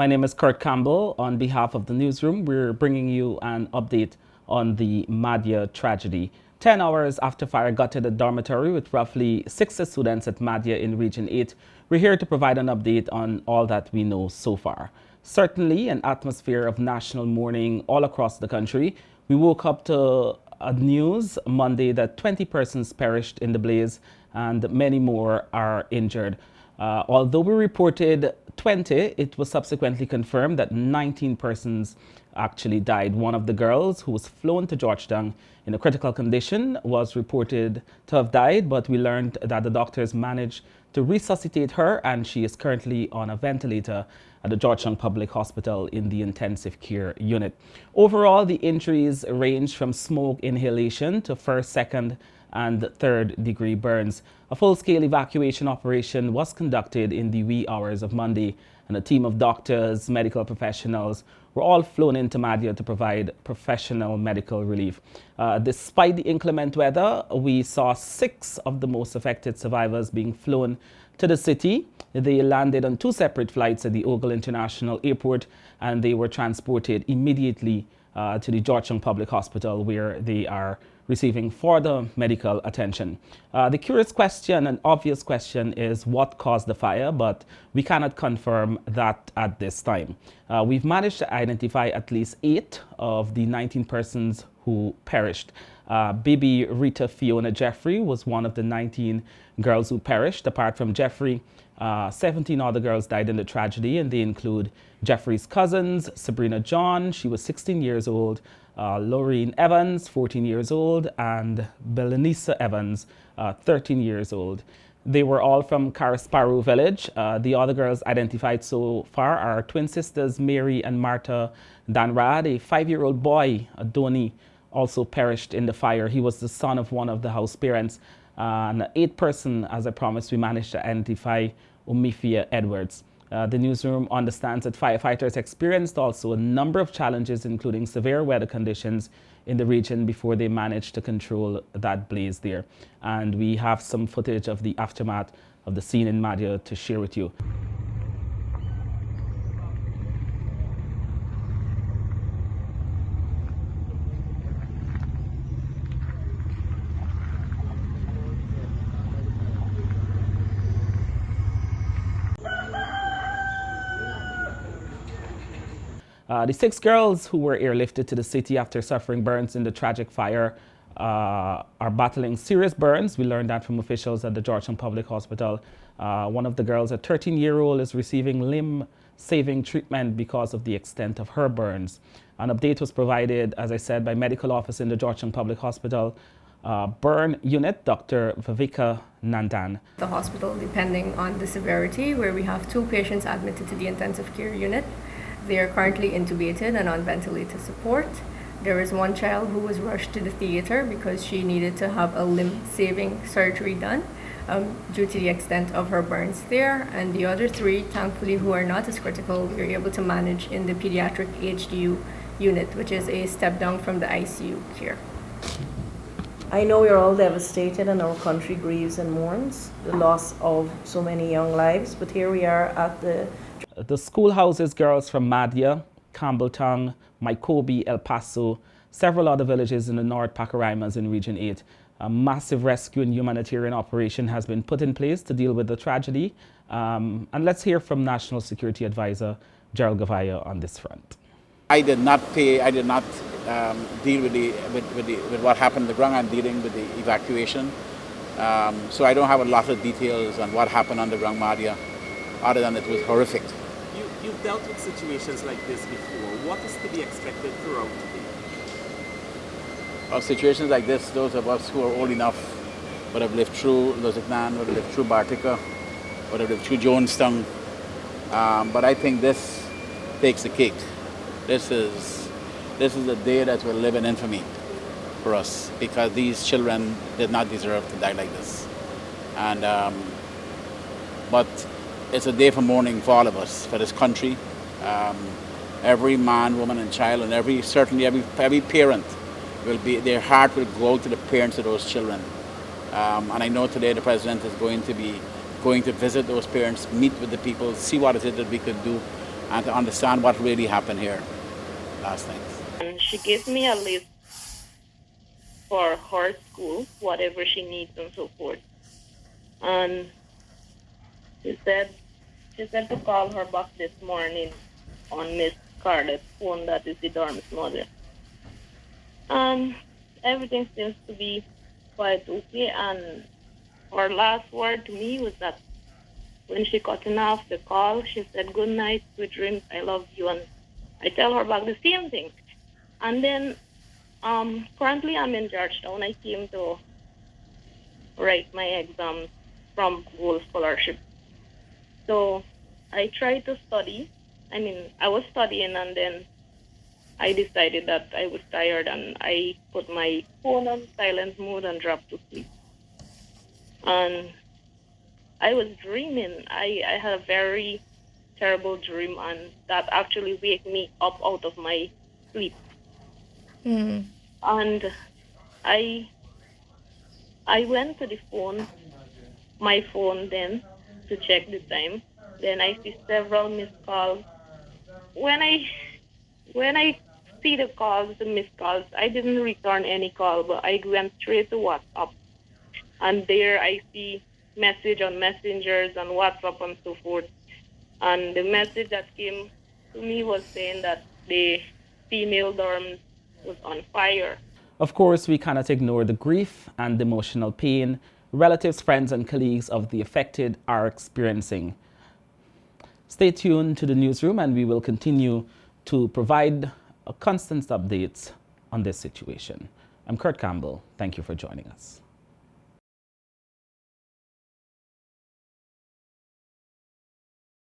My name is Kurt Campbell. On behalf of the newsroom, we're bringing you an update on the Mahdia tragedy. 10 hours after fire gutted a dormitory with roughly 60 students at Mahdia in Region 8, we're here to provide an update on all that we know so far. Certainly an atmosphere of national mourning all across the country. We woke up to news Monday that 20 persons perished in the blaze and many more are injured. Although we reported 20, it was subsequently confirmed that 19 persons actually died. One of the girls, who was flown to Georgetown in a critical condition, was reported to have died, but we learned that the doctors managed to resuscitate her and she is currently on a ventilator at the Georgetown Public Hospital in the intensive care unit. Overall, the injuries range from smoke inhalation to first, second, and third-degree burns. A full-scale evacuation operation was conducted in the wee hours of Monday, and a team of doctors, medical professionals were all flown into Mahdia to provide professional medical relief. Despite the inclement weather, we saw 6 of the most affected survivors being flown to the city. They landed on 2 separate flights at the Ogle International Airport, and they were transported immediately to the Georgetown Public Hospital, where they are receiving further medical attention. The curious question and obvious question is what caused the fire, but we cannot confirm that at this time. We've managed to identify at least 8 of the 19 persons who perished. Bibi Rita Fiona Jeffery was one of the 19 girls who perished. Apart from Jeffery, 17 other girls died in the tragedy, and they include Jeffrey's cousins, Sabrina John, she was 16 years old, Loreen Evans, 14 years old, and Belnisa Evans, 13 years old. They were all from Karisparu Village. The other girls identified so far are twin sisters Mary and Martha Dandrade. A 5-year-old boy, Adoni, also perished in the fire. He was the son of one of the house parents. And 8th person, as I promised, we managed to identify Omefia Edwards. The newsroom understands that firefighters experienced also a number of challenges, including severe weather conditions in the region before they managed to control that blaze there. And we have some footage of the aftermath of the scene in Mahdia to share with you. The 6 girls who were airlifted to the city after suffering burns in the tragic fire are battling serious burns. We learned that from officials at the Georgetown Public Hospital. One of the girls, a 13-year-old, is receiving limb-saving treatment because of the extent of her burns. An update was provided, as I said, by medical officer in the Georgetown Public Hospital burn unit, Dr. Viveka Nandan. The hospital, depending on the severity, where we have 2 patients admitted to the intensive care unit. They are currently intubated and on ventilator support. There is 1 child who was rushed to the theater because she needed to have a limb-saving surgery done due to the extent of her burns there. And the other 3, thankfully, who are not as critical, we were able to manage in the pediatric HDU unit, which is a step down from the ICU care. I know we're all devastated and our country grieves and mourns the loss of so many young lives, but here we are at the school houses girls from Mahdia, Campbelltown, Mycobi, El Paso, several other villages in the North Pacaraimans in Region 8. A massive rescue and humanitarian operation has been put in place to deal with the tragedy. And let's hear from National Security Advisor Gerald Gavaya on this front. I did not deal with what happened on the ground. I'm dealing with the evacuation. So I don't have a lot of details on what happened on the ground, Mahdia, other than it was horrific. You've dealt with situations like this before. What is to be expected throughout the day? Well, situations like this, those of us who are old enough would have lived through Luzignan, would have lived through Bartica, would have lived through Jonestown. But I think this takes the cake. This is a day that will live in infamy for us because these children did not deserve to die like this. And but it's a day for mourning for all of us, for this country. Every man, woman, and child, and certainly every parent will be, their heart will go to the parents of those children. And I know today the president is going to visit those parents, meet with the people, see what it is that we could do, and to understand what really happened here last night. And she gave me a list for her school, whatever she needs and so forth. And she said to call her back this morning on Miss Scarlett's phone, that is the dorm's mother. And everything seems to be quite okay. And her last word to me was that when she cut off the call, she said, "Good night, sweet dreams, I love you." And I tell her back the same thing. And then currently I'm in Georgetown. I came to write my exams from Gold Scholarship. So I tried to study. I was studying, and then I decided that I was tired, and I put my phone on silent mode and dropped to sleep. And I was dreaming. I had a very terrible dream, and that actually waked me up out of my sleep. Mm. And I went to the phone, my phone then, to check the time. Then I see several missed calls. When I see the calls, the missed calls, I didn't return any call, but I went straight to WhatsApp. And there I see message on messengers and WhatsApp and so forth. And the message that came to me was saying that the female dorm was on fire. Of course, we cannot ignore the grief and emotional pain relatives, friends, and colleagues of the affected are experiencing. Stay tuned to the newsroom, and we will continue to provide constant updates on this situation. I'm Kurt Campbell. Thank you for joining us.